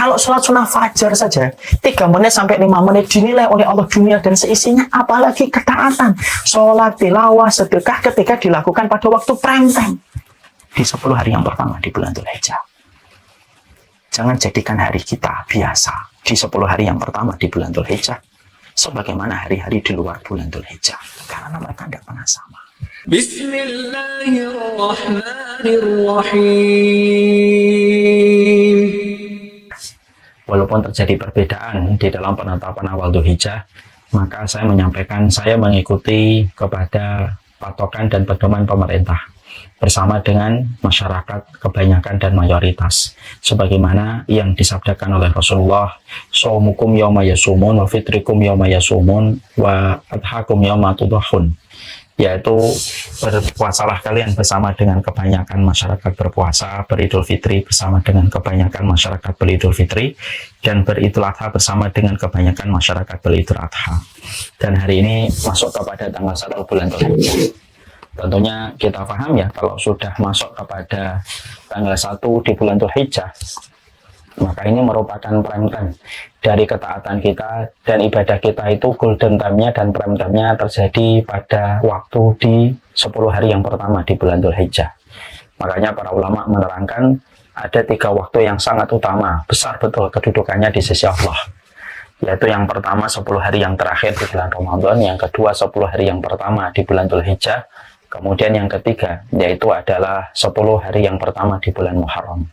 Kalau sholat sunnah fajar saja 3 menit sampai 5 menit dinilai oleh Allah dunia dan seisinya, apalagi ketaatan, sholat, tilawah, sedekah ketika dilakukan pada waktu prime time di 10 hari yang pertama di bulan Dzulhijjah. Jangan jadikan hari kita biasa di 10 hari yang pertama di bulan Dzulhijjah sebagaimana hari-hari di luar bulan Dzulhijjah, karena mereka tidak pernah sama. Bismillahirrahmanirrahim. Walaupun terjadi perbedaan di dalam penetapan awal Dzulhijjah, maka saya menyampaikan saya mengikuti kepada patokan dan pedoman pemerintah bersama dengan masyarakat kebanyakan dan mayoritas, sebagaimana yang disabdakan oleh Rasulullah, shaumukum yauma yasumun wa fitrikum yauma yasumun wa adhakum yauma tudhahun, yaitu berpuasalah kalian bersama dengan kebanyakan masyarakat berpuasa, beridul fitri bersama dengan kebanyakan masyarakat beridul fitri, dan beridul adha bersama dengan kebanyakan masyarakat beridul adha. Dan hari ini masuk kepada tanggal 1 bulan Dzulhijjah. Tentunya kita paham ya, kalau sudah masuk kepada tanggal 1 di bulan Dzulhijjah, maka ini merupakan prime time dari ketaatan kita, dan ibadah kita itu golden time-nya dan prime time-nya terjadi pada waktu di 10 hari yang pertama di bulan Dzulhijjah. Makanya para ulama menerangkan ada 3 waktu yang sangat utama, besar betul kedudukannya di sisi Allah, yaitu yang pertama 10 hari yang terakhir di bulan Ramadan, yang kedua 10 hari yang pertama di bulan Dzulhijjah, kemudian yang ketiga yaitu adalah 10 hari yang pertama di bulan Muharram.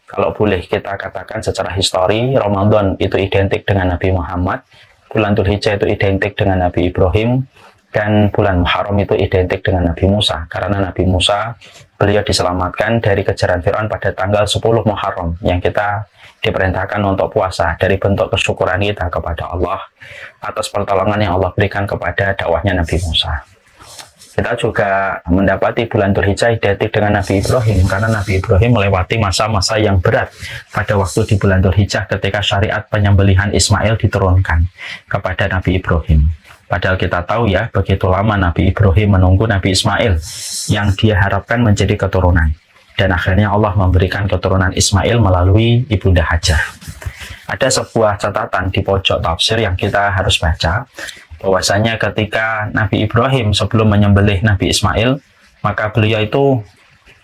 Kalau boleh kita katakan secara histori, Ramadan itu identik dengan Nabi Muhammad, bulan Dzulhijjah itu identik dengan Nabi Ibrahim, dan bulan Muharram itu identik dengan Nabi Musa. Karena Nabi Musa, beliau diselamatkan dari kejaran Fir'aun pada tanggal 10 Muharram, yang kita diperintahkan untuk puasa dari bentuk kesyukuran kita kepada Allah atas pertolongan yang Allah berikan kepada dakwahnya Nabi Musa. Kita juga mendapati bulan Dzulhijjah identik dengan Nabi Ibrahim, karena Nabi Ibrahim melewati masa-masa yang berat pada waktu di bulan Dzulhijjah ketika syariat penyembelihan Ismail diturunkan kepada Nabi Ibrahim. Padahal kita tahu ya, begitu lama Nabi Ibrahim menunggu Nabi Ismail yang dia harapkan menjadi keturunan. Dan akhirnya Allah memberikan keturunan Ismail melalui Ibunda Hajar. Ada sebuah catatan di pojok tafsir yang kita harus baca, bahwasanya ketika Nabi Ibrahim sebelum menyembelih Nabi Ismail, maka beliau itu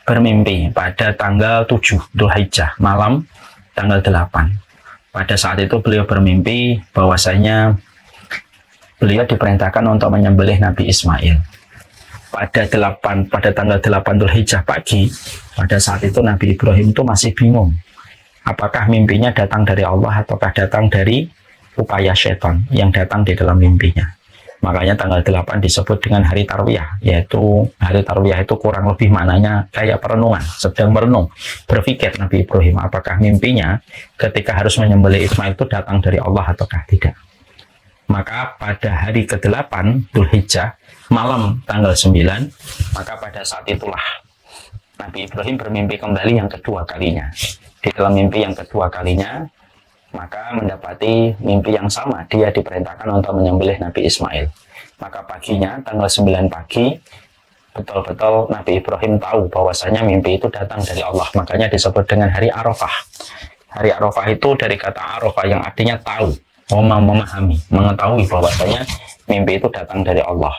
bermimpi pada tanggal 7 Dzulhijjah, malam tanggal 8. Pada saat itu beliau bermimpi bahwasanya beliau diperintahkan untuk menyembelih Nabi Ismail. Pada tanggal 8 Dzulhijjah pagi, pada saat itu Nabi Ibrahim itu masih bingung, apakah mimpinya datang dari Allah ataukah datang dari upaya setan yang datang di dalam mimpinya. Makanya tanggal 8 disebut dengan hari Tarwiyah, yaitu hari Tarwiyah itu kurang lebih maknanya kayak perenungan, sedang merenung, berpikir Nabi Ibrahim apakah mimpinya ketika harus menyembelih Ismail itu datang dari Allah ataukah tidak. Maka pada hari ke-8 Dzulhijjah, malam tanggal 9, maka pada saat itulah Nabi Ibrahim bermimpi kembali yang kedua kalinya. Di dalam mimpi yang kedua kalinya, maka mendapati mimpi yang sama, dia diperintahkan untuk menyembelih Nabi Ismail. Maka paginya, tanggal 9 pagi, betul-betul Nabi Ibrahim tahu bahwasanya mimpi itu datang dari Allah. Makanya disebut dengan hari Arafah. Hari Arafah itu dari kata Arafah yang artinya tahu, memahami, mengetahui bahwasanya mimpi itu datang dari Allah.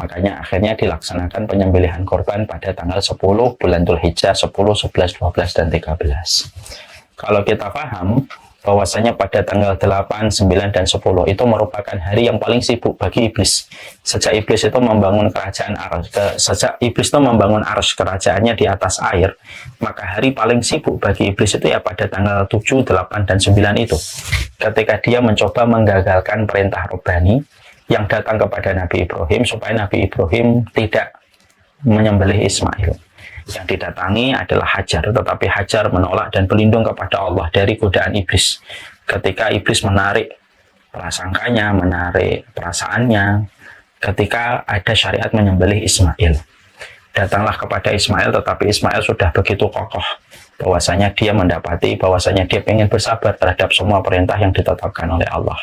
Makanya akhirnya dilaksanakan penyembelihan korban pada tanggal 10 bulan Dzulhijjah, 10, 11, 12, dan 13. Kalau kita paham bahwasanya pada tanggal 8, 9, dan 10 itu merupakan hari yang paling sibuk bagi iblis. Sejak iblis itu membangun kerajaan Arsy kerajaannya di atas air, maka hari paling sibuk bagi iblis itu ya pada tanggal 7, 8, dan 9 itu. Ketika dia mencoba menggagalkan perintah Rabbani yang datang kepada Nabi Ibrahim supaya Nabi Ibrahim tidak menyembelih Ismail. Yang didatangi adalah Hajar, tetapi Hajar menolak dan berlindung kepada Allah dari godaan iblis. Ketika iblis menarik prasangkanya, menarik perasaannya, ketika ada syariat menyembelih Ismail. Datanglah kepada Ismail, tetapi Ismail sudah begitu kokoh bahwasanya dia mendapati bahwasanya dia ingin bersabar terhadap semua perintah yang ditetapkan oleh Allah.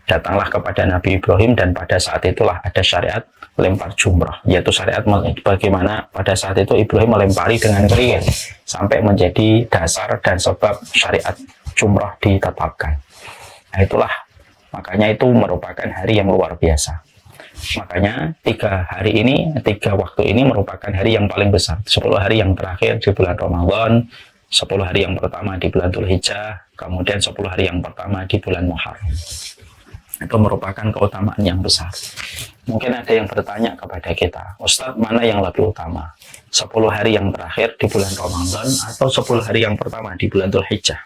Datanglah kepada Nabi Ibrahim, dan pada saat itulah ada syariat lempar jumrah, yaitu syariat bagaimana pada saat itu Ibrahim melempari dengan kerikil sampai menjadi dasar dan sebab syariat jumrah ditetapkan. Nah itulah, makanya itu merupakan hari yang luar biasa. Makanya 3 waktu ini merupakan hari yang paling besar. 10 hari yang terakhir di bulan Ramadan, 10 hari yang pertama di bulan Dzulhijjah, kemudian 10 hari yang pertama di bulan Muharram. Itu merupakan keutamaan yang besar. Mungkin ada yang bertanya kepada kita, Ustadz, mana yang lebih utama? 10 hari yang terakhir di bulan Ramadan atau 10 hari yang pertama di bulan Dzulhijjah?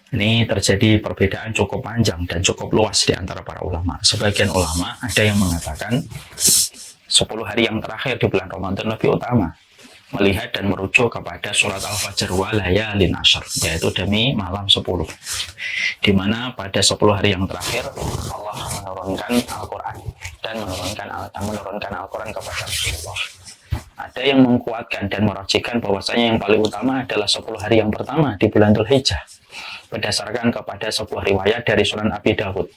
Ini terjadi perbedaan cukup panjang dan cukup luas di antara para ulama. Sebagian ulama ada yang mengatakan 10 hari yang terakhir di bulan Ramadan lebih utama, melihat dan merujuk kepada surat Al-Fajr wa layalin ashr, yaitu demi malam 10, di mana pada 10 hari yang terakhir Allah menurunkan Al-Quran dan menurunkan Al-Quran kepada Rasulullah. Ada yang menguatkan dan merajikan bahwasanya yang paling utama adalah 10 hari yang pertama di bulan Dzulhijjah, berdasarkan kepada sebuah riwayat dari Sunan Abi Dawud,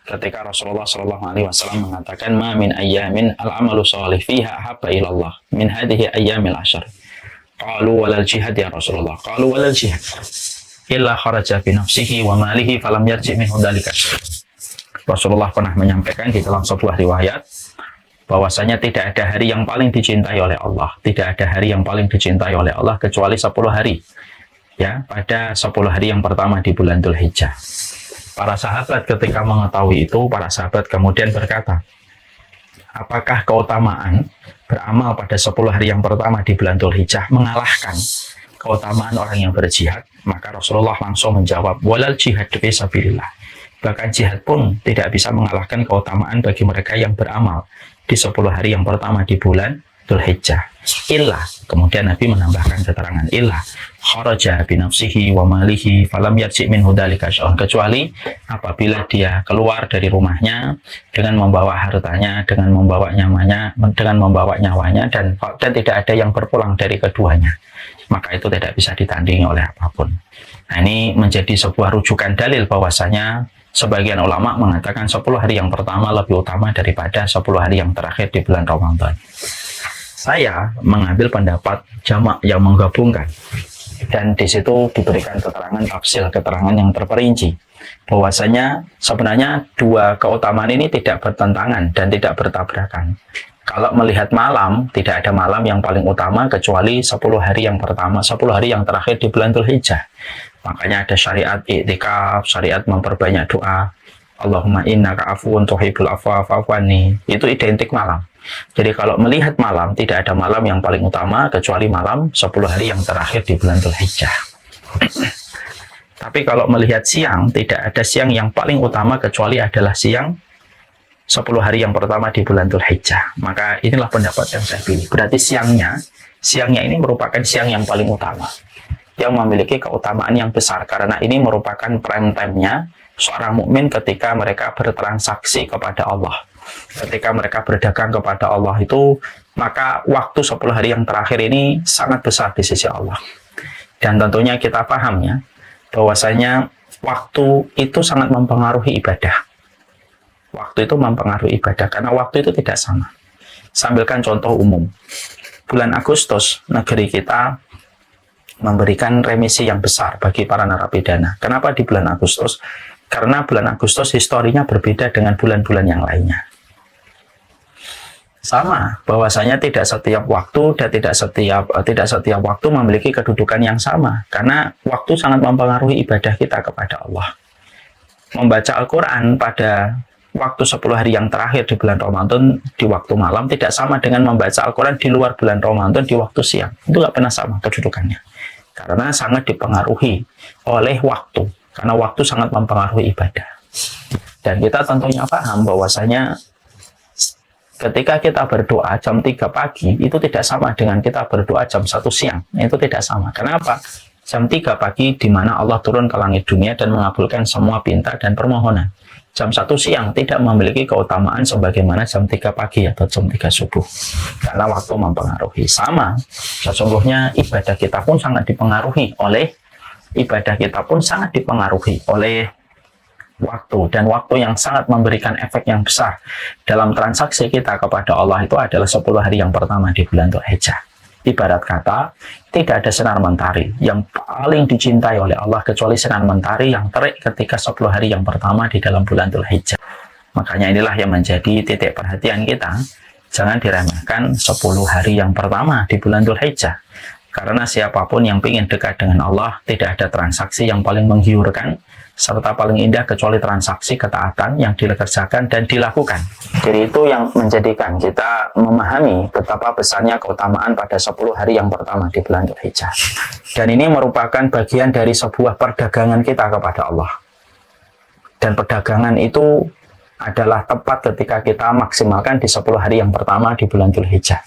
ketika Rasulullah SAW mengatakan, ma min ayyamin al-amalu sholih fiha ahabba ilallah min hadhihi ayyamil ashr. Qalu walal jihad ya Rasulullah. Qalu walal jihad illa kharaja bi nafsihi wa malihi falam yarji' minhu dzalika. Rasulullah pernah menyampaikan di dalam sebuah riwayat bahwasanya tidak ada hari yang paling dicintai oleh Allah, tidak ada hari yang paling dicintai oleh Allah kecuali 10 hari. Ya, pada 10 hari yang pertama di bulan Dzulhijjah. Para sahabat ketika mengetahui itu, para sahabat kemudian berkata, apakah keutamaan beramal pada 10 hari yang pertama di bulan Dzulhijjah mengalahkan keutamaan orang yang berjihad? Maka Rasulullah langsung menjawab, walal jihad fi sabilillah. Bahkan jihad pun tidak bisa mengalahkan keutamaan bagi mereka yang beramal di 10 hari yang pertama di bulan Dzulhijjah. Illa, kemudian Nabi menambahkan keterangan illa kharaja bi nafsihi wa malihi falam yarji' minhu dzalika syai'un, kecuali apabila dia keluar dari rumahnya dengan membawa hartanya, dengan membawa nyawanya dan tidak ada yang berpulang dari keduanya, maka itu tidak bisa ditandingi oleh apapun. Nah, ini menjadi sebuah rujukan dalil bahwasanya sebagian ulama mengatakan 10 hari yang pertama lebih utama daripada 10 hari yang terakhir di bulan Ramadan. Saya mengambil pendapat jamak yang menggabungkan, dan di situ diberikan keterangan yang terperinci bahwasanya sebenarnya dua keutamaan ini tidak bertentangan dan tidak bertabrakan. Kalau melihat malam, tidak ada malam yang paling utama kecuali 10 hari yang pertama, 10 hari yang terakhir di bulan Dzulhijjah. Makanya ada syariat i'tikaf, syariat memperbanyak doa. Allahumma innaka afuwun tuhibbul afwa fa'fu anni. Itu identik malam. Jadi kalau melihat malam, tidak ada malam yang paling utama kecuali malam 10 hari yang terakhir di bulan Dzulhijjah. Tapi kalau melihat siang, tidak ada siang yang paling utama kecuali adalah siang 10 hari yang pertama di bulan Dzulhijjah. Maka inilah pendapat yang saya pilih. Berarti siangnya ini merupakan siang yang paling utama, yang memiliki keutamaan yang besar, karena ini merupakan prime time-nya seorang mukmin ketika mereka bertransaksi kepada Allah. Ketika mereka berdagang kepada Allah itu, maka waktu 10 hari yang terakhir ini sangat besar di sisi Allah. Dan tentunya kita paham ya, bahwasanya waktu itu sangat mempengaruhi ibadah. Waktu itu mempengaruhi ibadah, karena waktu itu tidak sama. Sambilkan contoh umum. Bulan Agustus, negeri kita memberikan remisi yang besar bagi para narapidana. Kenapa di bulan Agustus? Karena bulan Agustus historinya berbeda dengan bulan-bulan yang lainnya. Sama, bahwasanya tidak setiap waktu dan tidak setiap waktu memiliki kedudukan yang sama, karena waktu sangat mempengaruhi ibadah kita kepada Allah. Membaca Al-Quran pada waktu 10 hari yang terakhir di bulan Ramadan di waktu malam tidak sama dengan membaca Al-Quran di luar bulan Ramadan di waktu siang. Itu nggak pernah sama kedudukannya, karena sangat dipengaruhi oleh waktu, karena waktu sangat mempengaruhi ibadah. Dan kita tentunya paham bahwasanya ketika kita berdoa jam 3 pagi itu tidak sama dengan kita berdoa jam 1 siang. Itu tidak sama. Kenapa? Jam 3 pagi di mana Allah turun ke langit dunia dan mengabulkan semua pinta dan permohonan. Jam 1 siang tidak memiliki keutamaan sebagaimana jam 3 pagi atau jam 3 subuh. Karena waktu mempengaruhi. Sama, sesungguhnya ibadah kita pun sangat dipengaruhi oleh waktu, dan waktu yang sangat memberikan efek yang besar dalam transaksi kita kepada Allah itu adalah 10 hari yang pertama di bulan Dzulhijjah. Ibarat kata, tidak ada sinar mentari yang paling dicintai oleh Allah kecuali sinar mentari yang terik ketika 10 hari yang pertama di dalam bulan Dzulhijjah. Makanya inilah yang menjadi titik perhatian kita. Jangan diremehkan 10 hari yang pertama di bulan Dzulhijjah. Karena siapapun yang ingin dekat dengan Allah, tidak ada transaksi yang paling menggiurkan serta paling indah kecuali transaksi ketaatan yang dikerjakan dan dilakukan. Jadi itu yang menjadikan kita memahami betapa besarnya keutamaan pada 10 hari yang pertama di bulan Dzulhijjah. Dan ini merupakan bagian dari sebuah perdagangan kita kepada Allah. Dan perdagangan itu adalah tepat ketika kita maksimalkan di 10 hari yang pertama di bulan Dzulhijjah.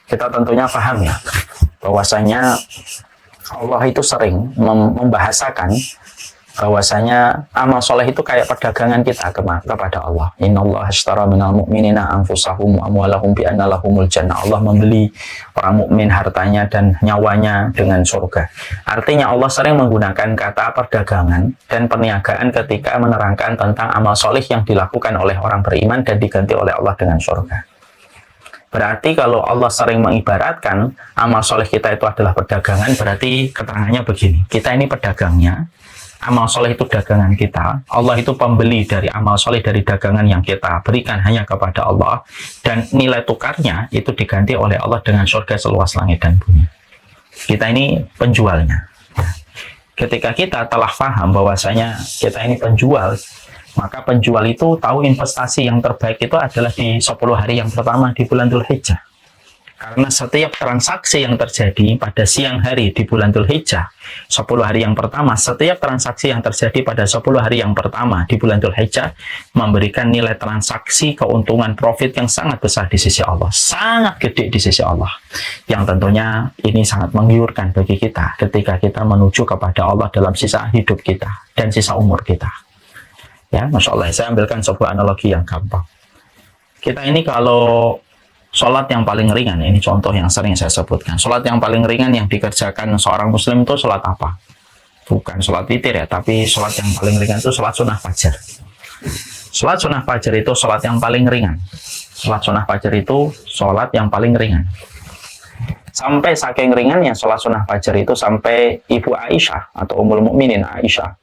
Kita tentunya paham ya, bahwasanya Allah itu sering membahasakan bahwasanya amal soleh itu kayak perdagangan kita kepada Allah. Innallaha ashtara minal mu'minina anfusahum wa amwalahum bi anna lahumul jannah. Allah membeli orang mukmin hartanya dan nyawanya dengan surga. Artinya Allah sering menggunakan kata perdagangan dan perniagaan ketika menerangkan tentang amal soleh yang dilakukan oleh orang beriman dan diganti oleh Allah dengan surga. Berarti kalau Allah sering mengibaratkan amal soleh kita itu adalah perdagangan, berarti keterangannya begini. Kita ini pedagangnya, amal soleh itu dagangan kita. Allah itu pembeli dari amal soleh dari dagangan yang kita berikan hanya kepada Allah. Dan nilai tukarnya itu diganti oleh Allah dengan surga seluas langit dan bumi. Kita ini penjualnya. Ketika kita telah paham bahwasanya kita ini penjual, maka penjual itu tahu investasi yang terbaik itu adalah di 10 hari yang pertama di bulan Dzulhijjah. Karena setiap transaksi yang terjadi pada siang hari di bulan Dzulhijjah, 10 hari yang pertama, setiap transaksi yang terjadi pada 10 hari yang pertama di bulan Dzulhijjah memberikan nilai transaksi keuntungan profit yang sangat besar di sisi Allah. Sangat gede di sisi Allah. Yang tentunya ini sangat menggiurkan bagi kita ketika kita menuju kepada Allah dalam sisa hidup kita dan sisa umur kita. Ya, Masya Allah, saya ambilkan sebuah analogi yang gampang. Kita ini kalau sholat yang paling ringan, ini contoh yang sering saya sebutkan. Sholat yang paling ringan yang dikerjakan seorang muslim itu sholat apa? Bukan sholat witir ya, tapi sholat yang paling ringan itu sholat sunnah fajar. Sholat sunnah fajar itu sholat yang paling ringan. Sholat sunnah fajar itu sholat yang paling ringan. Sampai saking ringannya sholat sunnah fajar itu sampai Ibu Aisyah atau Ummul Mukminin Aisyah,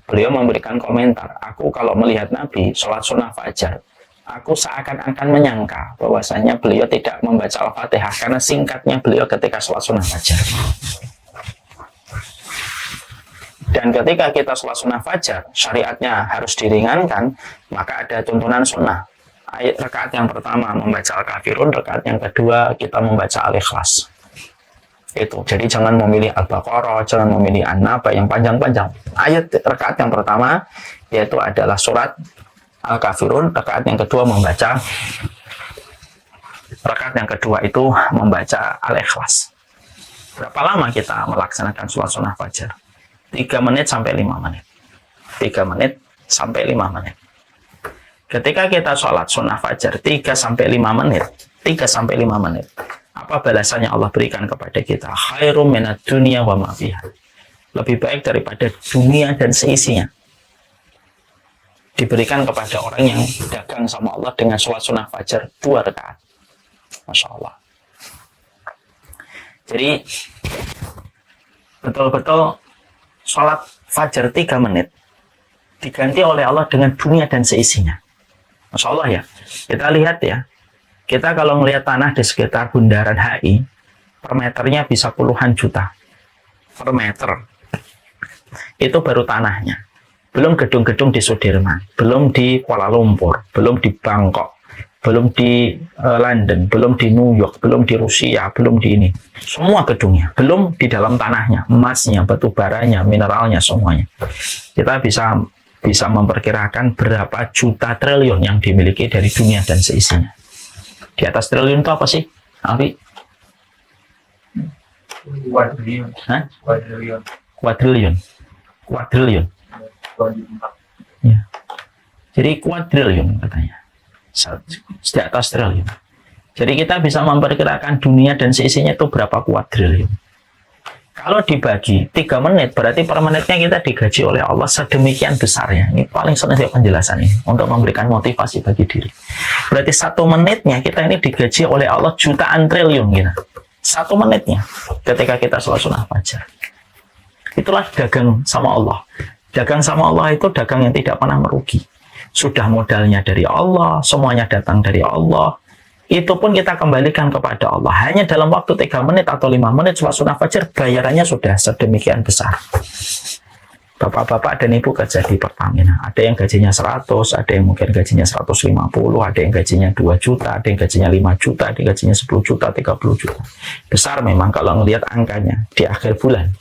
beliau memberikan komentar, aku kalau melihat Nabi sholat sunnah fajar, aku seakan-akan menyangka bahwasanya beliau tidak membaca Al-Fatihah karena singkatnya beliau ketika sholat sunnah fajar. Dan ketika kita sholat sunnah fajar, syariatnya harus diringankan, maka ada tuntunan sunnah. Rakaat yang pertama membaca Al-Kafirun, rakaat yang kedua kita membaca Al-Ikhlas. Itu. Jadi jangan memilih Al-Baqarah, jangan memilih An-Naba yang panjang-panjang. Ayat rakaat yang pertama yaitu adalah surat Al-Kafirun, rakaat yang kedua itu membaca Al-Ikhlas. Berapa lama kita melaksanakan sholat sunnah fajar? 3 menit sampai 5 menit. 3 menit sampai 5 menit. Ketika kita sholat sunnah fajar 3 sampai 5 menit, apa balasannya Allah berikan kepada kita? Khairum minad dunya wa ma fiha. Lebih baik daripada dunia dan seisinya. Diberikan kepada orang yang dagang sama Allah dengan sholat sunnah fajar 2 rakaat. Masya Allah. Jadi betul-betul sholat fajar 3 menit diganti oleh Allah dengan dunia dan seisinya. Masya Allah ya. Kita lihat ya. Kita kalau melihat tanah di sekitar bundaran HI, per meternya bisa puluhan juta. Per meter. Itu baru tanahnya. Belum gedung-gedung di Sudirman, belum di Kuala Lumpur, belum di Bangkok, belum di London, belum di New York, belum di Rusia, belum di ini. Semua gedungnya, belum di dalam tanahnya, emasnya, batu baranya, mineralnya, semuanya. Kita bisa memperkirakan berapa juta triliun yang dimiliki dari dunia dan seisinya. Di atas triliun itu apa sih, Alfi? Kuadriliun. Hah? Kuadriliun. Kuadriliun. Ya. Jadi kuadriliun katanya. Di atas triliun. Jadi kita bisa memperkirakan dunia dan seisinya itu berapa kuadriliun. Kalau dibagi 3 menit, berarti per menitnya kita digaji oleh Allah sedemikian besarnya. Ini paling sering saya penjelasan ini, untuk memberikan motivasi bagi diri. Berarti 1 menitnya kita ini digaji oleh Allah jutaan triliun gitu. 1 menitnya ketika kita sholat sunnah fajar. Itulah dagang sama Allah. Dagang sama Allah itu dagang yang tidak pernah merugi. Sudah modalnya dari Allah, semuanya datang dari Allah. Itu pun kita kembalikan kepada Allah. Hanya dalam waktu 3 menit atau 5 menit sholat sunnah fajar, bayarannya sudah sedemikian besar. Bapak-bapak dan ibu kerja di Pertamina. Ada yang gajinya 100, ada yang mungkin gajinya 150, ada yang gajinya 2 juta, ada yang gajinya 5 juta, ada yang gajinya 10 juta, 30 juta. Besar memang kalau ngelihat angkanya di akhir bulan.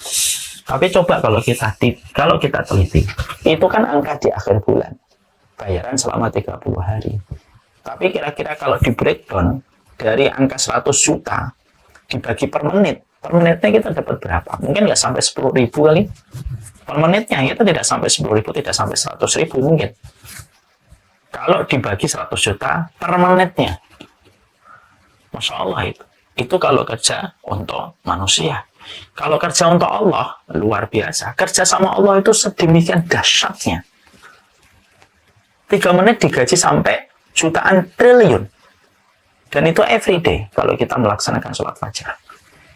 Tapi coba kalau kita teliti, itu kan angka di akhir bulan. Bayaran selama 30 hari. Tapi kira-kira kalau di breakdown dari angka 100 juta dibagi per menitnya kita dapat berapa? Mungkin nggak sampai 10.000 kali. Per menitnya kita tidak sampai 10.000, tidak sampai 100.000 mungkin. Kalau dibagi 100 juta per menitnya, Masya Allah itu. Itu kalau kerja untuk manusia. Kalau kerja untuk Allah, luar biasa. Kerja sama Allah itu sedemikian dahsyatnya. 3 menit digaji sampai jutaan triliun. Dan itu everyday kalau kita melaksanakan sholat fajar.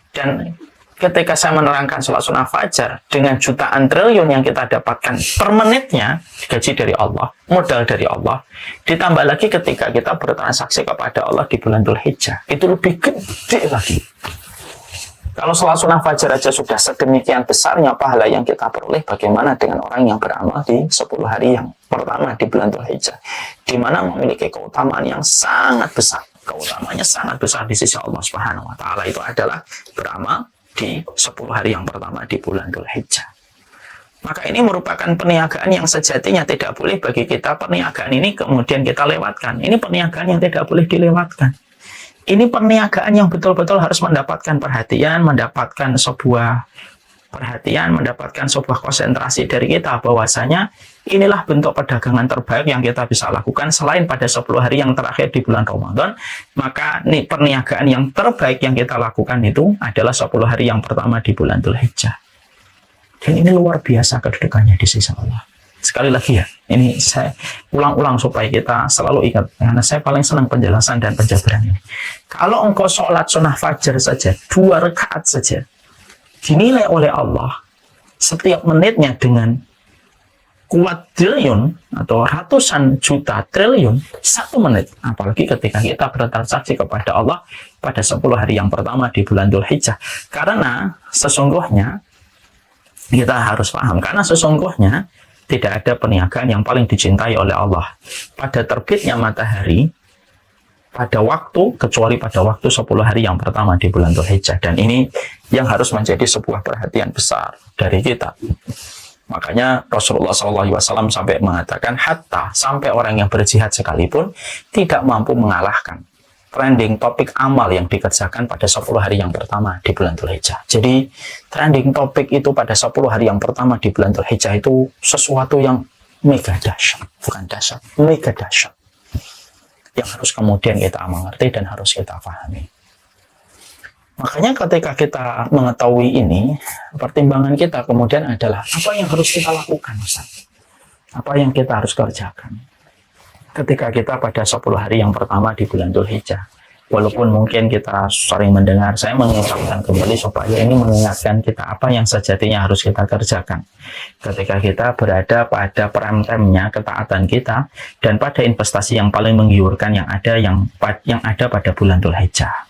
Dan ketika saya menerangkan sholat sunnah fajar dengan jutaan triliun yang kita dapatkan per menitnya, gaji dari Allah, modal dari Allah, ditambah lagi ketika kita bertransaksi kepada Allah di bulan Dzulhijjah, itu lebih gede lagi. Kalau sholat sunnah fajar aja sudah sedemikian besarnya pahala yang kita peroleh, bagaimana dengan orang yang beramal di 10 hari yang pertama di bulan Dzulhijjah, di mana memiliki keutamaan yang sangat besar. Keutamaannya sangat besar di sisi Allah Subhanahu wa Ta'ala, itu adalah beramal di 10 hari yang pertama di bulan Dzulhijjah. Maka ini merupakan perniagaan yang sejatinya tidak boleh bagi kita perniagaan ini kemudian kita lewatkan. Ini perniagaan yang tidak boleh dilewatkan. Ini perniagaan yang betul-betul harus mendapatkan perhatian, mendapatkan sebuah konsentrasi dari kita, bahwasanya inilah bentuk perdagangan terbaik yang kita bisa lakukan selain pada 10 hari yang terakhir di bulan Ramadan. Maka nih perniagaan yang terbaik yang kita lakukan itu adalah 10 hari yang pertama di bulan Dzulhijjah. Dan ini luar biasa kedudukannya di sisi Allah. Sekali lagi ya, ini saya ulang-ulang supaya kita selalu ingat, karena saya paling senang penjelasan dan penjabaran ini. Kalau engkau sholat sunnah fajar saja, 2 rakaat saja, dinilai oleh Allah setiap menitnya dengan kuadriliun atau ratusan juta triliun 1 menit. Apalagi ketika kita bertransaksi kepada Allah pada 10 hari yang pertama di bulan Dzulhijjah. Karena sesungguhnya kita harus paham, karena sesungguhnya tidak ada perniagaan yang paling dicintai oleh Allah pada terbitnya matahari pada waktu, kecuali pada waktu 10 hari yang pertama di bulan Dzulhijjah. Dan ini yang harus menjadi sebuah perhatian besar dari kita. Makanya Rasulullah SAW sampai mengatakan, hatta sampai orang yang berjihad sekalipun tidak mampu mengalahkan trending topik amal yang dikerjakan pada 10 hari yang pertama di bulan Dzulhijjah. Jadi trending topik itu pada 10 hari yang pertama di bulan Dzulhijjah itu sesuatu yang mega dahsyat, bukan dahsyat, mega dahsyat, yang harus kemudian kita mengerti dan harus kita pahami. Makanya ketika kita mengetahui ini, pertimbangan kita kemudian adalah apa yang harus kita lakukan, Ustaz? Apa yang kita harus kerjakan ketika kita pada 10 hari yang pertama di bulan Dzulhijjah. Walaupun mungkin kita sering mendengar, saya mengucapkan kembali supaya ini mengingatkan kita apa yang sejatinya harus kita kerjakan ketika kita berada pada prime time-nya ketaatan kita dan pada investasi yang paling menggiurkan yang ada pada bulan Dzulhijjah.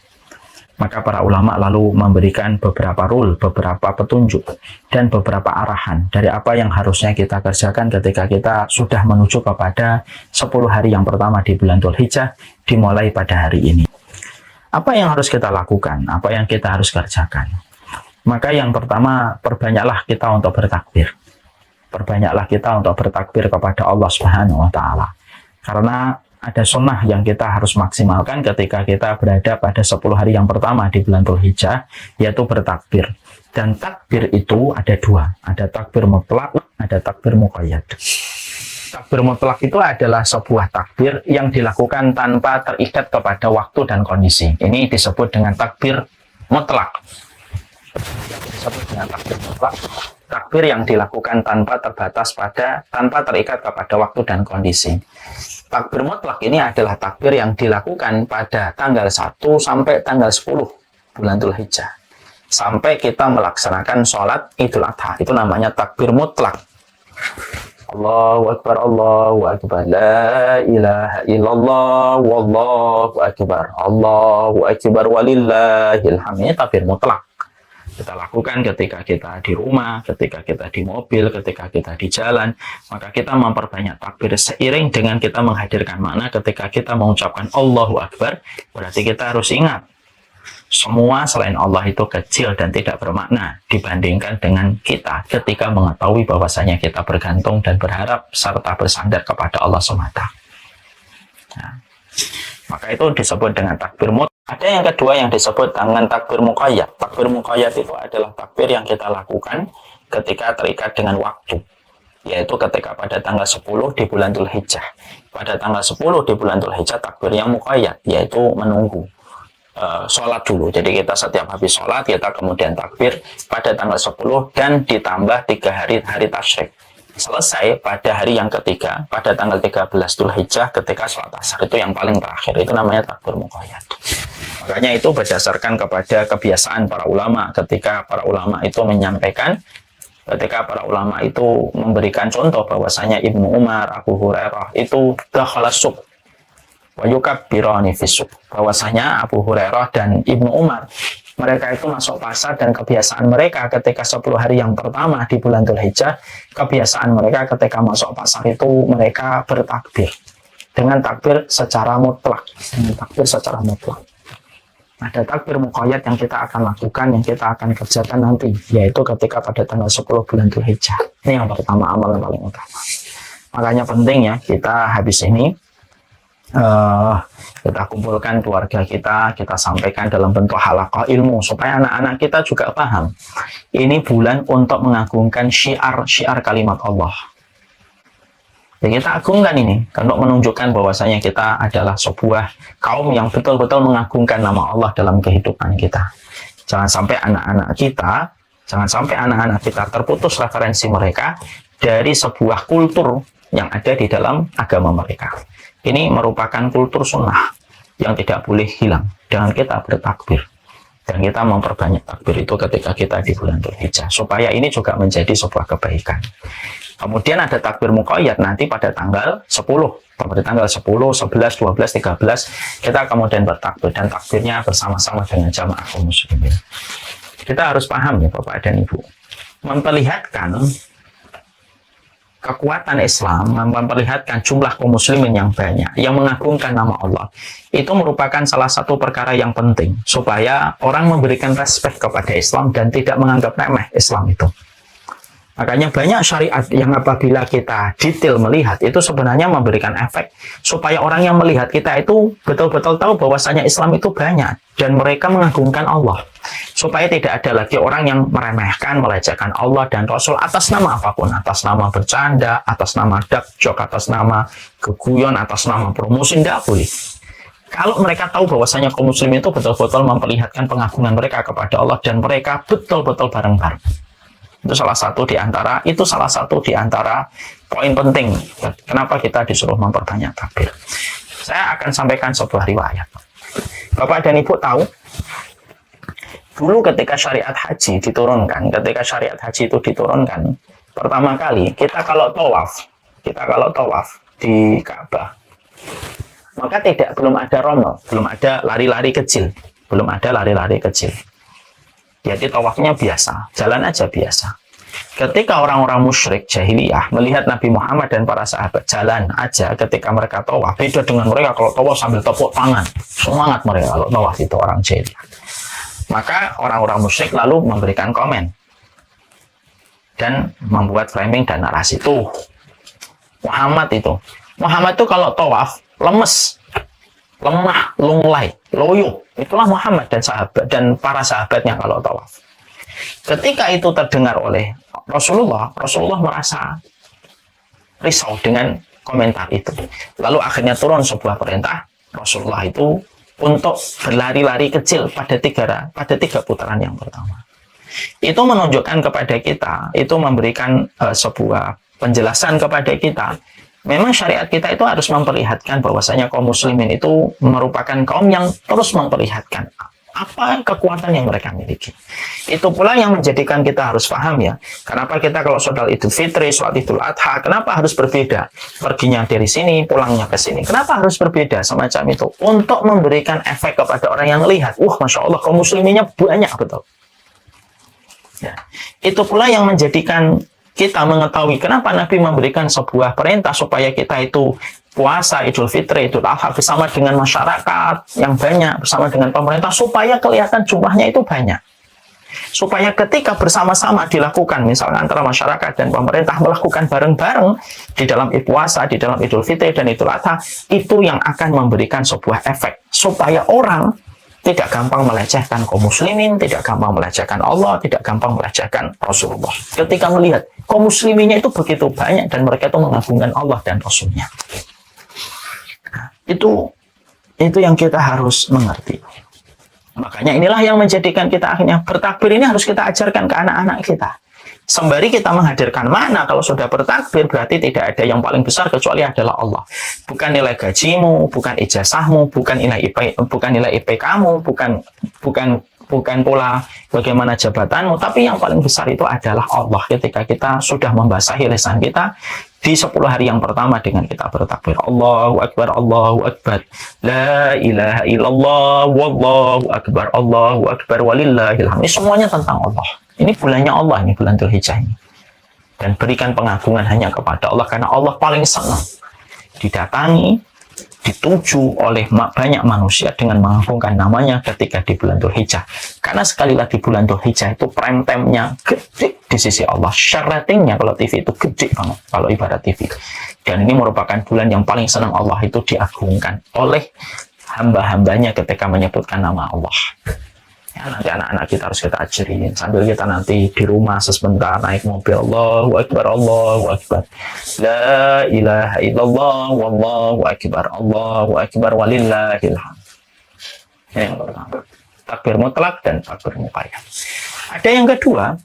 Maka para ulama lalu memberikan beberapa rule, beberapa petunjuk, dan beberapa arahan dari apa yang harusnya kita kerjakan ketika kita sudah menuju kepada 10 hari yang pertama di bulan Dzulhijjah dimulai pada hari ini. Apa yang harus kita lakukan? Apa yang kita harus kerjakan? Maka yang pertama, perbanyaklah kita untuk bertakbir. Perbanyaklah kita untuk bertakbir kepada Allah Subhanahu wa Ta'ala. Karena ada sunnah yang kita harus maksimalkan ketika kita berada pada 10 hari yang pertama di bulan Dzulhijjah, yaitu bertakbir. Dan takbir itu ada 2, ada takbir mutlak, ada takbir muqayyad. Takbir mutlak itu adalah sebuah takbir yang dilakukan tanpa terikat kepada waktu dan kondisi. Ini disebut dengan takbir mutlak. Disebut dengan takbir mutlak, takbir yang dilakukan tanpa terikat kepada waktu dan kondisi. Takbir mutlak ini adalah takbir yang dilakukan pada tanggal 1 sampai tanggal 10 bulan Dzulhijjah sampai kita melaksanakan sholat Idul Adha. Itu namanya takbir mutlak. Allahu Akbar, Allahu Akbar, la ilaha illallah, wallahu Akbar, Allahu Akbar, walillahil hamd. Ini takbir mutlak. Kita lakukan ketika kita di rumah, ketika kita di mobil, ketika kita di jalan, maka kita memperbanyak takbir seiring dengan kita menghadirkan makna. Ketika kita mengucapkan Allahu Akbar, berarti kita harus ingat semua selain Allah itu kecil dan tidak bermakna dibandingkan dengan kita ketika mengetahui bahwasanya kita bergantung dan berharap serta bersandar kepada Allah semata. Nah, maka itu disebut dengan takbir mutlak. Ada yang kedua yang disebut dengan takbir muqayyad. Takbir muqayyad itu adalah takbir yang kita lakukan ketika terikat dengan waktu, yaitu ketika pada tanggal 10 di bulan Dzulhijjah. Pada tanggal 10 di bulan Dzulhijjah takbir yang muqayyad, yaitu menunggu sholat dulu. Jadi kita setiap habis sholat kita kemudian takbir pada tanggal 10 dan ditambah 3 hari tasyrik. Selesai pada hari yang ketiga, pada tanggal 13 Dzulhijjah ketika sholat asar, itu yang paling terakhir, itu namanya takbir muqayyad. Makanya itu berdasarkan kepada kebiasaan para ulama, ketika para ulama itu menyampaikan, ketika para ulama itu memberikan contoh bahwasanya Ibnu Umar, Abu Hurairah itu dakhala suq wa yukabbirani fi suq, bahwasanya Abu Hurairah dan Ibnu Umar mereka itu masuk pasar dan kebiasaan mereka ketika 10 hari yang pertama di bulan Dzulhijjah, kebiasaan mereka ketika masuk pasar itu mereka bertakbir dengan takbir secara mutlak, Ada takbir muqayyad yang kita akan lakukan, yang kita akan kerjakan nanti, yaitu ketika pada tanggal 10 bulan Dzulhijjah. Ini yang pertama, amal yang paling utama. Makanya penting ya, kita habis ini kita kumpulkan keluarga kita sampaikan dalam bentuk halaqah ilmu supaya anak-anak kita juga paham. Ini bulan untuk mengagungkan syiar kalimat Allah. Jadi kita agungkan ini untuk menunjukkan bahwasanya kita adalah sebuah kaum yang betul-betul mengagungkan nama Allah dalam kehidupan kita. Jangan sampai anak-anak kita terputus referensi mereka dari sebuah kultur yang ada di dalam agama mereka. Ini merupakan kultur sunnah yang tidak boleh hilang dengan kita bertakbir. Dan kita memperbanyak takbir itu ketika kita di bulan Dzulhijjah, supaya ini juga menjadi sebuah kebaikan. Kemudian ada takbir muqayyad nanti pada tanggal 10. Pada tanggal 10, 11, 12, 13, kita kemudian bertakbir. Dan takbirnya bersama-sama dengan jamaah kaum muslimin. Kita harus paham ya Bapak dan Ibu. Memperlihatkan kekuatan Islam, memperlihatkan jumlah kaum muslimin yang banyak, yang mengagungkan nama Allah, itu merupakan salah satu perkara yang penting supaya orang memberikan respek kepada Islam dan tidak menganggap remeh Islam itu. Makanya banyak syariat yang apabila kita detail melihat itu sebenarnya memberikan efek supaya orang yang melihat kita itu betul-betul tahu bahwasanya Islam itu banyak dan mereka mengagungkan Allah. Supaya tidak ada lagi orang yang meremehkan, melecehkan Allah dan Rasul atas nama apapun, atas nama bercanda, atas nama dakjok, atas nama keguyon, atas nama promosi, tidak boleh. Kalau mereka tahu bahwasanya kaum muslimin itu betul-betul memperlihatkan pengagungan mereka kepada Allah dan mereka betul-betul bareng-bareng. Itu salah satu di antara poin penting kenapa kita disuruh memperbanyak takbir. Saya akan sampaikan sebuah riwayat. Bapak dan Ibu tahu, dulu ketika syariat haji itu diturunkan, pertama kali kita kalau tawaf di Ka'bah, maka belum ada rommel, belum ada lari-lari kecil. Jadi tawafnya biasa, jalan aja biasa. Ketika orang-orang musyrik jahiliyah melihat Nabi Muhammad dan para sahabat jalan aja ketika mereka tawaf, beda dengan mereka kalau tawaf sambil tepuk tangan. Semangat mereka kalau tawaf itu orang jahiliyah. Maka orang-orang musyrik lalu memberikan komen dan membuat framing dan narasi. Muhammad itu kalau tawaf lemes, lemah, lunglai, loyo. Itulah Muhammad dan para sahabatnya kalau tawaf. Ketika itu terdengar oleh Rasulullah merasa risau dengan komentar itu. Lalu akhirnya turun sebuah perintah Rasulullah itu untuk berlari-lari kecil pada tiga putaran yang pertama. Itu menunjukkan kepada kita, itu memberikan sebuah penjelasan kepada kita. Memang syariat kita itu harus memperlihatkan bahwasanya kaum muslimin itu merupakan kaum yang terus memperlihatkan Apa kekuatan yang mereka miliki. Itu pula yang menjadikan kita harus paham ya. Kenapa kita kalau sholat Idul Fitri, sholat Idul Adha, kenapa harus berbeda? Perginya dari sini, pulangnya ke sini. Kenapa harus berbeda semacam itu? Untuk memberikan efek kepada orang yang melihat. Masya Allah, kaum musliminnya banyak betul. Ya. Itu pula yang menjadikan kita mengetahui kenapa Nabi memberikan sebuah perintah supaya kita itu puasa Idul Fitri, Idul Adha bersama dengan masyarakat yang banyak, bersama dengan pemerintah, supaya kelihatan jumlahnya itu banyak. Supaya ketika bersama-sama dilakukan, misalnya antara masyarakat dan pemerintah melakukan bareng-bareng di dalam puasa, di dalam Idul Fitri dan Idul Adha, itu yang akan memberikan sebuah efek. Supaya orang tidak gampang melecehkan kaum muslimin, tidak gampang melecehkan Allah, tidak gampang melecehkan Rasulullah. Ketika melihat kaum musliminnya itu begitu banyak dan mereka itu mengagungkan Allah dan Rasulnya. Itu yang kita harus mengerti. Makanya inilah yang menjadikan kita akhirnya bertakbir ini harus kita ajarkan ke anak-anak kita. Sembari kita menghadirkan makna, kalau sudah bertakbir berarti tidak ada yang paling besar kecuali adalah Allah. Bukan nilai gajimu, bukan ijazahmu, bukan nilai IP kamu, bukan pula bagaimana jabatanmu, tapi yang paling besar itu adalah Allah. Ketika kita sudah membasahi lisan kita di 10 hari yang pertama dengan kita bertakbir, Allahu Akbar, Allahu Akbar, La ilaha illallah, Wallahu Akbar, Allahu Akbar, walillahil hamd. Ini semuanya tentang Allah. Ini bulannya Allah, ini bulan Dzulhijjah ini. Dan berikan pengagungan hanya kepada Allah, karena Allah paling senang didatangi, dituju oleh banyak manusia dengan mengagungkan namanya ketika di bulan Dzulhijjah. Karena sekali lagi bulan Dzulhijjah itu prime time-nya gede di sisi Allah. Share rating-nya kalau TV itu gede banget, kalau ibarat TV. Dan ini merupakan bulan yang paling senang Allah itu diagungkan oleh hamba-hambanya ketika menyebutkan nama Allah. Ya, nanti anak-anak kita harus kita ajarin sambil kita nanti di rumah sebentar naik mobil, Allahu Akbar, Allahu Akbar, La ilaha illallah, Wallahu Akbar, Allahu Akbar, walillahil hamd. Ini yang pertama, takbir mutlak dan takbir muqayyad. Ada yang kedua.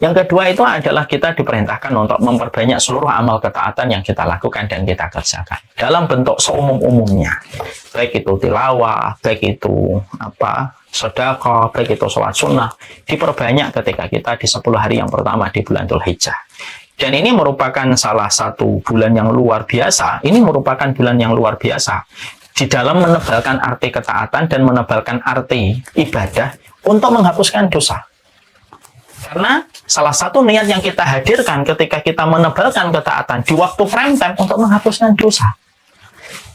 Yang kedua itu adalah kita diperintahkan untuk memperbanyak seluruh amal ketaatan yang kita lakukan dan kita kerjakan dalam bentuk seumum-umumnya, baik itu tilawah, baik itu sedekah, baik itu sholat sunnah, diperbanyak ketika kita di 10 hari yang pertama di bulan Dzulhijjah. Dan ini merupakan salah satu bulan yang luar biasa. Ini merupakan bulan yang luar biasa di dalam menebalkan arti ketaatan dan menebalkan arti ibadah untuk menghapuskan dosa. Karena salah satu niat yang kita hadirkan ketika kita menebalkan ketaatan di waktu prime time untuk menghapuskan dosa.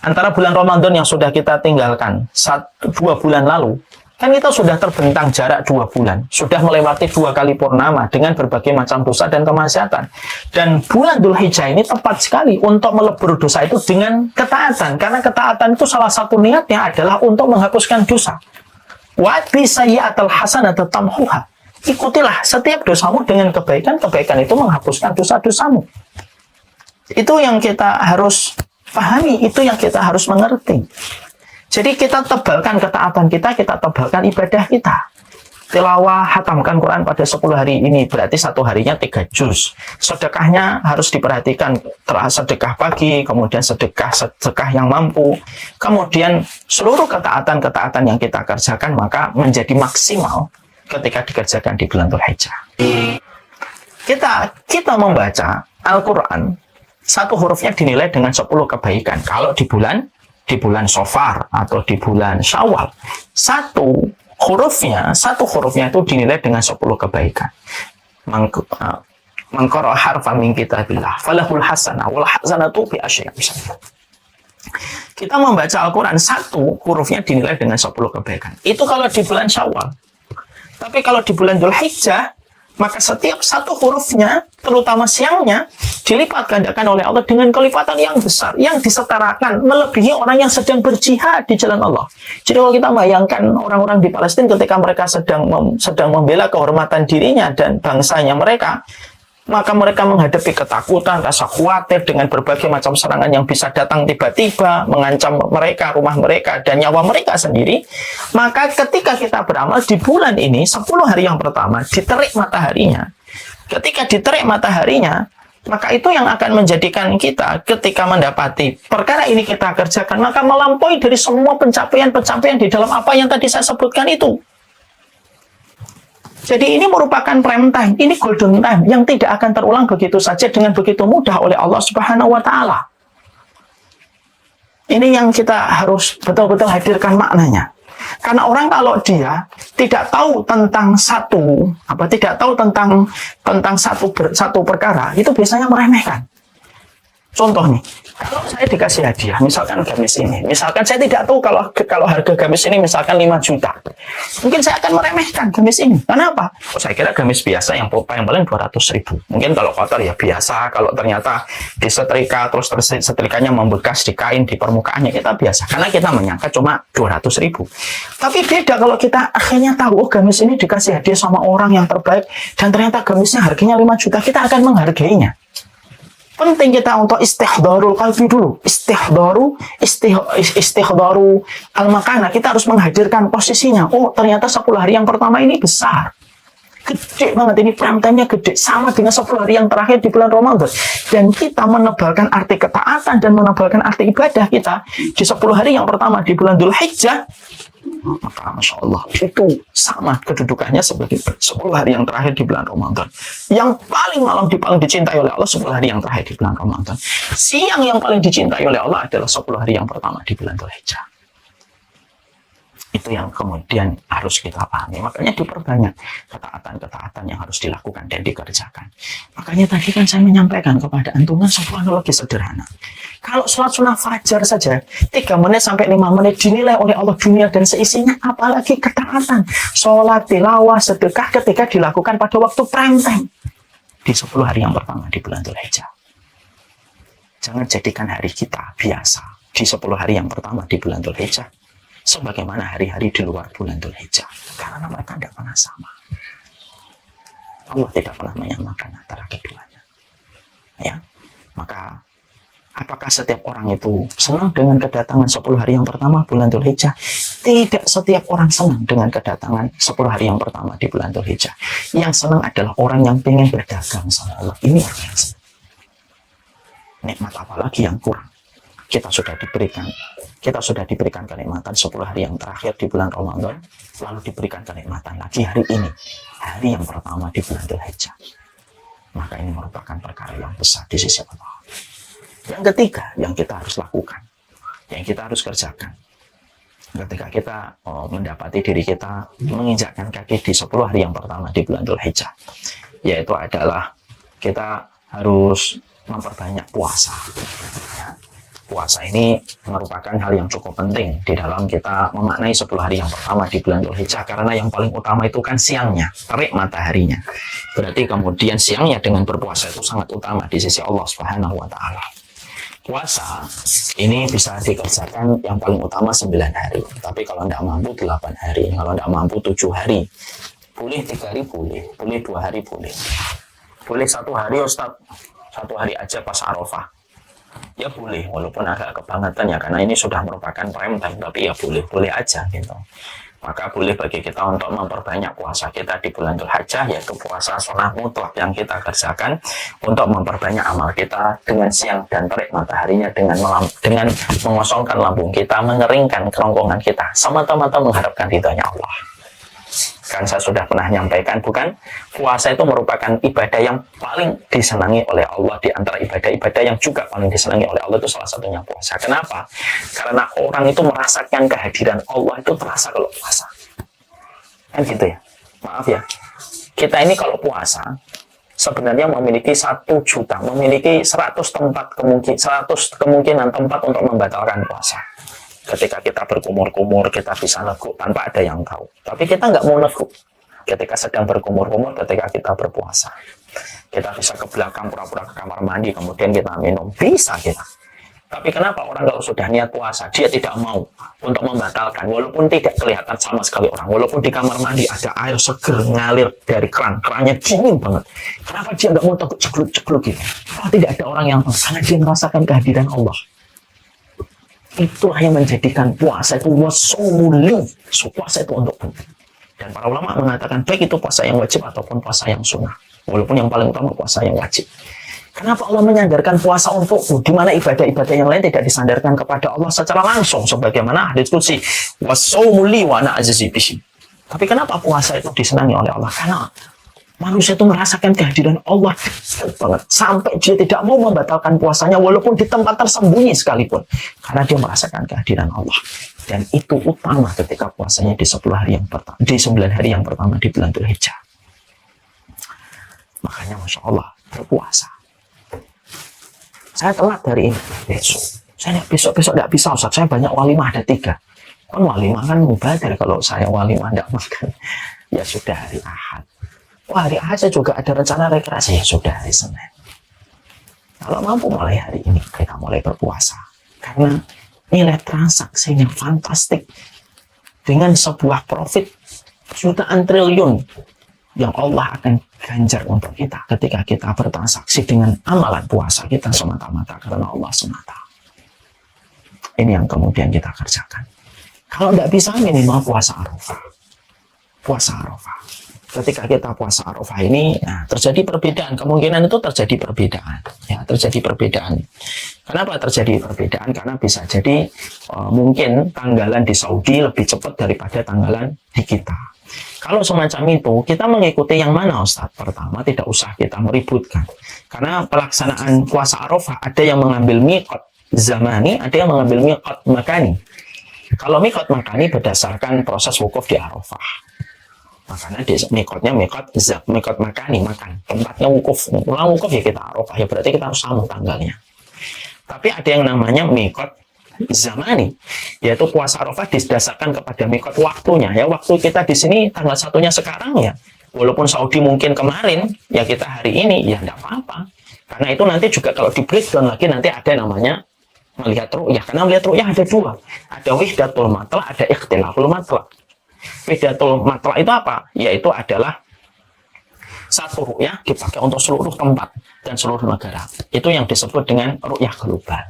Antara bulan Ramadan yang sudah kita tinggalkan 2 bulan lalu, kan kita sudah terbentang jarak 2 bulan, sudah melewati 2 kali purnama dengan berbagai macam dosa dan kemaksiatan. Dan bulan Dzulhijjah ini tepat sekali untuk melebur dosa itu dengan ketaatan, karena ketaatan itu salah satu niatnya adalah untuk menghapuskan dosa. Wa bi sayyi'atil hasanati tamhuha. Ikutilah setiap dosamu dengan kebaikan, kebaikan itu menghapuskan dosa-dosamu. Itu yang kita harus pahami, itu yang kita harus mengerti. Jadi kita tebalkan ketaatan kita tebalkan ibadah kita. Tilawah, hatamkan Quran pada 10 hari ini, berarti 1 harinya 3 juz. Sedekahnya harus diperhatikan, sedekah pagi, kemudian sedekah yang mampu. Kemudian seluruh ketaatan-ketaatan yang kita kerjakan maka menjadi maksimal ketika dikerjakan di bulan Dzulhijjah. Kita membaca Al-Quran, 1 hurufnya dinilai dengan 10 kebaikan. Kalau di bulan Shofar atau di bulan Syawal, 1 hurufnya itu dinilai dengan 10 kebaikan. Mangqara harfan min kitabillah falahul hasanah wal hasanatu bi asyri amsalha. Kita membaca Al-Quran, 1 hurufnya dinilai dengan 10 kebaikan. Itu kalau di bulan Syawal. Tapi kalau di bulan Dzulhijjah, maka setiap 1 hurufnya, terutama siangnya, dilipat gandakan oleh Allah dengan kelipatan yang besar, yang disetarakan, melebihi orang yang sedang berjihad di jalan Allah. Jadi kalau kita bayangkan orang-orang di Palestina ketika mereka sedang membela kehormatan dirinya dan bangsanya mereka, maka mereka menghadapi ketakutan, rasa khawatir dengan berbagai macam serangan yang bisa datang tiba-tiba, mengancam mereka, rumah mereka, dan nyawa mereka sendiri. Maka ketika kita beramal di bulan ini, 10 hari yang pertama, diterik mataharinya. Ketika diterik mataharinya, Maka itu yang akan menjadikan kita ketika mendapati perkara ini kita kerjakan, maka melampaui dari semua pencapaian-pencapaian di dalam apa yang tadi saya sebutkan itu. Jadi ini merupakan prime time, ini golden time yang tidak akan terulang begitu saja dengan begitu mudah oleh Allah Subhanahu wa Ta'ala. Ini yang kita harus betul-betul hadirkan maknanya. Karena orang kalau dia tidak tahu tentang satu perkara, itu biasanya meremehkan. Contoh nih, kalau saya dikasih hadiah, misalkan gamis ini, misalkan saya tidak tahu kalau harga gamis ini misalkan 5 juta, mungkin saya akan meremehkan gamis ini. Kenapa? Oh, saya kira gamis biasa yang paling 200.000. Mungkin kalau kotor ya biasa, kalau ternyata disetrika terus setrikanya membekas di kain di permukaannya kita biasa, karena kita menyangka cuma 200.000. Tapi beda kalau kita akhirnya tahu, oh gamis ini dikasih hadiah sama orang yang terbaik dan ternyata gamisnya harganya 5 juta, kita akan menghargainya. Penting kita untuk istihdharul qalbi dulu. Istihdharu al-makana. Kita harus menghadirkan posisinya. Oh, ternyata 10 hari yang pertama ini besar. Gede banget. Ini prime time-nya gede. Sama dengan 10 hari yang terakhir di bulan Ramadan. Dan kita menebalkan arti ketaatan dan menebalkan arti ibadah kita di 10 hari yang pertama di bulan Dzulhijjah. Maka Masya Allah, itu sama kedudukannya sebagai 10 hari yang terakhir di bulan Ramadan. Yang paling paling dicintai oleh Allah 10 hari yang terakhir di bulan Ramadan. Siang yang paling dicintai oleh Allah adalah 10 hari yang pertama di bulan Dzulhijjah. Itu yang kemudian harus kita pahami. Makanya diperbanyak ketaatan-ketaatan yang harus dilakukan dan dikerjakan. Makanya tadi kan saya menyampaikan kepada antum sebuah analogi sederhana. Kalau sholat sunnah fajar saja 3 menit sampai 5 menit dinilai oleh Allah dunia dan seisinya, apalagi ketaatan sholat, tilawah, sedekah ketika dilakukan pada waktu prime time di 10 hari yang pertama di bulan Dzulhijjah. Jangan jadikan hari kita biasa di 10 hari yang pertama di bulan Dzulhijjah sebagaimana hari-hari di luar bulan Dzulhijjah, karena mereka tidak pernah sama. Allah tidak pernah menyamakan antara keduanya. Ya, maka apakah setiap orang itu senang dengan kedatangan 10 hari yang pertama bulan Dzulhijjah? Tidak setiap orang senang dengan kedatangan 10 hari yang pertama di bulan Dzulhijjah. Yang senang adalah orang yang ingin berdagang sama Allah. Ini orang yang senang. Nikmat apa lagi yang kurang? Kita sudah diberikan kenikmatan 10 hari yang terakhir di bulan Ramadan, lalu diberikan kenikmatan lagi hari ini, hari yang pertama di bulan Dzulhijjah. Maka ini merupakan perkara yang besar di sisi Allah. Yang ketiga yang kita harus lakukan, yang kita harus kerjakan ketika kita mendapati diri kita menginjakkan kaki di 10 hari yang pertama di bulan Dzulhijjah, yaitu adalah kita harus memperbanyak puasa. Puasa ini merupakan hal yang cukup penting di dalam kita memaknai 10 hari yang pertama di bulan Dzulhijjah, karena yang paling utama itu kan siangnya, terik mataharinya. Berarti kemudian siangnya dengan berpuasa itu sangat utama di sisi Allah Subhanahu wa Ta'ala. Puasa ini bisa dikerjakan yang paling utama 9 hari, tapi kalau tidak mampu 8 hari, kalau tidak mampu 7 hari. Boleh 3 hari boleh 2 hari boleh. Boleh 1 hari Ustaz, 1 hari aja pas Arafah. Ya boleh, walaupun agak kebangetan ya, karena ini sudah merupakan prime time, tapi ya boleh aja gitu. Maka boleh bagi kita untuk memperbanyak puasa kita di bulan Dzulhijjah, yaitu puasa sunnah mutlak yang kita kerjakan untuk memperbanyak amal kita dengan siang dan terik mataharinya, dengan mengosongkan lambung kita, mengeringkan kerongkongan kita, semata-mata mengharapkan ridhonya Allah. Kan saya sudah pernah nyampaikan, bukan? Puasa itu merupakan ibadah yang paling disenangi oleh Allah. Di antara ibadah-ibadah yang juga paling disenangi oleh Allah itu salah satunya puasa. Kenapa? Karena orang itu merasakan kehadiran Allah itu terasa kalau puasa. Kan gitu ya? Maaf ya. Kita ini kalau puasa sebenarnya memiliki 1 juta, memiliki 100 kemungkinan tempat untuk membatalkan puasa. Ketika kita berkumur-kumur, kita bisa neguk tanpa ada yang tahu. Tapi kita nggak mau neguk. Ketika sedang berkumur-kumur, ketika kita berpuasa. Kita bisa ke belakang, pura-pura ke kamar mandi, kemudian kita minum. Bisa kita. Tapi kenapa orang kalau sudah niat puasa, dia tidak mau untuk membatalkan, walaupun tidak kelihatan sama sekali orang. Walaupun di kamar mandi ada air seger ngalir dari kerannya dingin banget. Kenapa dia nggak mau takut cekluk-cekluk gitu? Kalau tidak ada orang yang tahu, karena dia merasakan kehadiran Allah. Itulah yang menjadikan puasa itu wasomuli. Puasa itu untukku. Dan para ulama mengatakan baik itu puasa yang wajib ataupun puasa yang sunnah. Walaupun yang paling utama puasa yang wajib. Kenapa Allah menyandarkan puasa untukku, di mana ibadah-ibadah yang lain tidak disandarkan kepada Allah secara langsung, sebagaimana hadits qudsi, was-shaumu li wa ana ajzi bihi. Tapi kenapa puasa itu disenangi oleh Allah? Karena manusia itu merasakan kehadiran Allah banget, sampai dia tidak mau membatalkan puasanya walaupun di tempat tersembunyi sekalipun, karena dia merasakan kehadiran Allah. Dan itu utama ketika puasanya di 10 hari yang pertama, di 9 hari yang pertama di bulan Dzulhijjah. Makanya Masya Allah berpuasa. Saya telat hari ini, besok. Saya besok tidak bisa, Ustaz. Saya banyak walimah, ada 3. Kan walimah kan mubadar, kalau saya walimah tidak makan. Ya sudah hari Ahad. Wah, hari Ahad saya juga ada rencana rekreasi. Ya sudah hari Senin. Kalau mampu mulai hari ini, kita mulai berpuasa. Karena nilai transaksinya fantastik. Dengan sebuah profit jutaan triliun yang Allah akan ganjar untuk kita ketika kita bertransaksi dengan amalan puasa kita semata-mata karena Allah semata. Ini yang kemudian kita kerjakan. Kalau tidak bisa, minimal puasa Arafah. Puasa Arafah. Ketika kita puasa Arafah ini, nah, terjadi perbedaan. Kemungkinan itu terjadi perbedaan. Ya, terjadi perbedaan. Kenapa terjadi perbedaan? Karena bisa jadi mungkin tanggalan di Saudi lebih cepat daripada tanggalan di kita. Kalau semacam itu, kita mengikuti yang mana, Ustaz? Pertama, tidak usah kita meributkan. Karena pelaksanaan puasa Arafah, ada yang mengambil miqat zamani, ada yang mengambil miqat makani. Kalau miqat makani berdasarkan proses wukuf di Arafah. Makanya di miqatnya miqat makani, makan. Tempatnya wukuf. Pulang wukuf ya kita Arafah. Ya berarti kita harus sama tanggalnya. Tapi ada yang namanya miqat zamani, yaitu puasa Arafah didasarkan kepada miqat waktunya. Ya, waktu kita di sini tanggal 1-nya sekarang ya. Walaupun Saudi mungkin kemarin, ya kita hari ini, ya tidak apa-apa. Karena itu nanti juga kalau di breakdown lagi nanti ada namanya melihat ru'yah. Karena melihat ru'yah ada 2. Ada wihdatul matla', ada ikhtilaful matla'. Wihdatul matla' itu apa? Yaitu adalah satu ru'yah dipakai untuk seluruh tempat dan seluruh negara. Itu yang disebut dengan ru'yah global.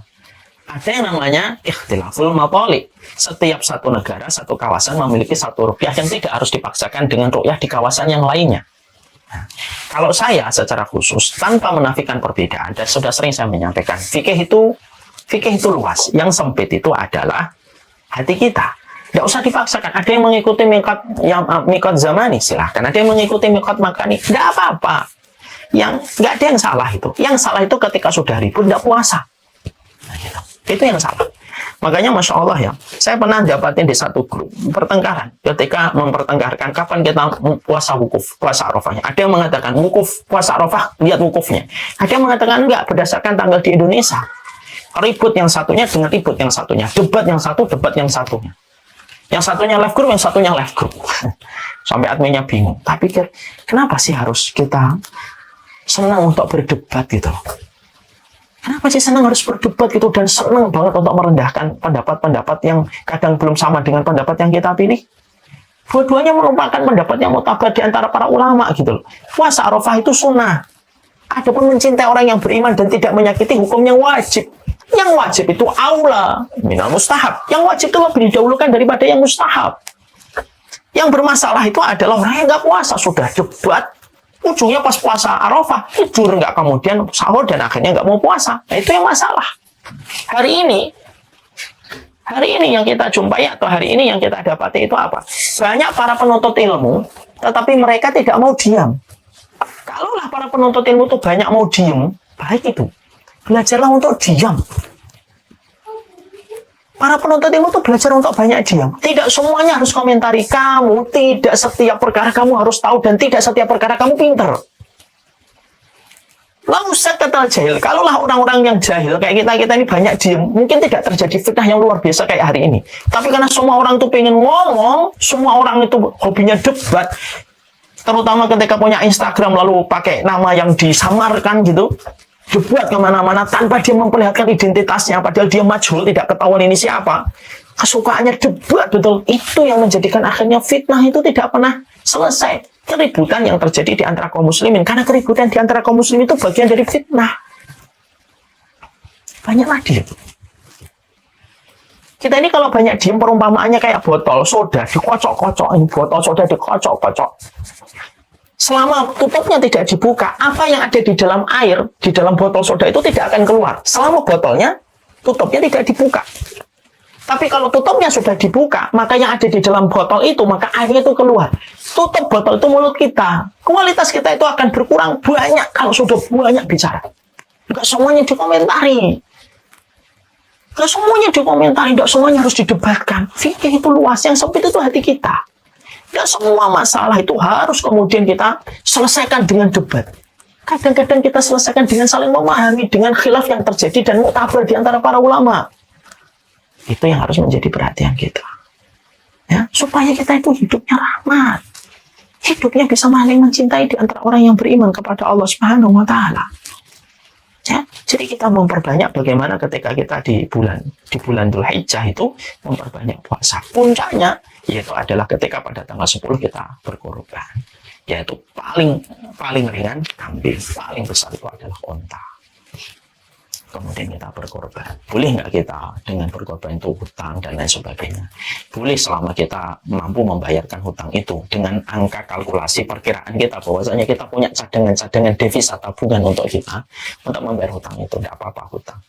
Ada yang namanya ikhtilaful matali'. Setiap satu negara, satu kawasan memiliki satu ru'yah yang tidak harus dipaksakan dengan ru'yah di kawasan yang lainnya. Nah, kalau saya secara khusus, tanpa menafikan perbedaan, dan sudah sering saya menyampaikan, fikih itu luas. Yang sempit itu adalah hati kita. Tidak usah dipaksakan. Ada yang mengikuti miqat zamani, silahkan. Ada yang mengikuti miqat makani, tidak apa-apa. Nggak ada yang salah itu. Yang salah itu ketika sudah ribut, tidak puasa. Nah, gitu. Itu yang salah. Makanya Masya Allah ya, saya pernah dapatin di satu grup pertengkaran ketika mempertengkarkan kapan kita puasa wukuf, puasa Arafahnya. Ada yang mengatakan wukuf, puasa Arafah, lihat wukufnya. Ada yang mengatakan enggak, berdasarkan tanggal di Indonesia. Ribut yang satunya dengan ribut yang satunya. Debat yang satu, debat yang satunya. Yang satunya live group, yang satunya live group. Sampai adminnya bingung. Tapi kenapa sih harus kita senang untuk berdebat gitu loh? Kenapa sih senang harus berdebat gitu dan senang banget untuk merendahkan pendapat-pendapat yang kadang belum sama dengan pendapat yang kita pilih? Dua-duanya merupakan pendapat yang mutabar di antara para ulama gitu loh. Puasa Arafah itu sunnah. Adapun mencintai orang yang beriman dan tidak menyakiti hukumnya wajib. Yang wajib itu aula minal mustahab. Yang wajib itu lebih didahulukan daripada yang mustahab. Yang bermasalah itu adalah orang yang nggak puasa, sudah debat, ujungnya pas puasa Arafah, tidur nggak, kemudian sahur dan akhirnya nggak mau puasa. Nah, itu yang masalah. Hari ini yang kita jumpai atau hari ini yang kita dapati itu apa? Banyak para penuntut ilmu, tetapi mereka tidak mau diam. Kalaulah para penuntut ilmu itu banyak mau diam, baik itu. Belajarlah untuk diam. Para penuntut ilmu itu belajar untuk banyak diam. Tidak semuanya harus komentari kamu. Tidak setiap perkara kamu harus tahu. Dan tidak setiap perkara kamu pinter. Lalu kata jahil. Kalaulah orang-orang yang jahil kayak kita ini banyak diam, mungkin tidak terjadi fitnah yang luar biasa kayak hari ini. Tapi karena semua orang itu pengen ngomong, semua orang itu hobinya debat, terutama ketika punya Instagram lalu pakai nama yang disamarkan gitu, debat kemana-mana tanpa dia memperlihatkan identitasnya, padahal dia majhul, tidak ketahuan ini siapa. Kesukaannya debat, betul. Itu yang menjadikan akhirnya fitnah itu tidak pernah selesai. Keributan yang terjadi di antara kaum muslimin, karena keributan di antara kaum muslimin itu bagian dari fitnah. Banyaklah dia. Kita ini kalau banyak diem, perumpamaannya kayak botol soda dikocok-kocok, botol soda dikocok-kocok. Selama tutupnya tidak dibuka, apa yang ada di dalam air, di dalam botol soda itu tidak akan keluar. Selama botolnya, tutupnya tidak dibuka. Tapi kalau tutupnya sudah dibuka, maka yang ada di dalam botol itu, maka airnya itu keluar. Tutup botol itu mulut kita. Kualitas kita itu akan berkurang banyak kalau sudah banyak bicara. Enggak semuanya dikomentari. Enggak semuanya dikomentari, enggak semuanya harus didebatkan. Fikih itu luas, yang sempit itu hati kita. Enggak semua masalah itu harus kemudian kita selesaikan dengan debat. Kadang-kadang kita selesaikan dengan saling memahami, dengan khilaf yang terjadi dan muktabar di antara para ulama. Itu yang harus menjadi perhatian kita. Ya, supaya kita itu hidupnya rahmat. Hidupnya bisa saling mencintai di antara orang yang beriman kepada Allah Subhanahu wa taala. Ya, jadi kita memperbanyak bagaimana ketika kita di bulan Dzulhijjah itu memperbanyak puasa. Puncaknya yaitu adalah ketika pada tanggal 10 kita berkorban. Yaitu paling ringan kambing, paling besar itu adalah unta. Kemudian kita berkorban. Boleh nggak kita dengan berkorban itu hutang dan lain sebagainya? Boleh selama kita mampu membayarkan hutang itu dengan angka kalkulasi perkiraan kita bahwasanya kita punya cadangan devisa tabungan untuk kita untuk membayar hutang itu, tidak apa-apa hutang.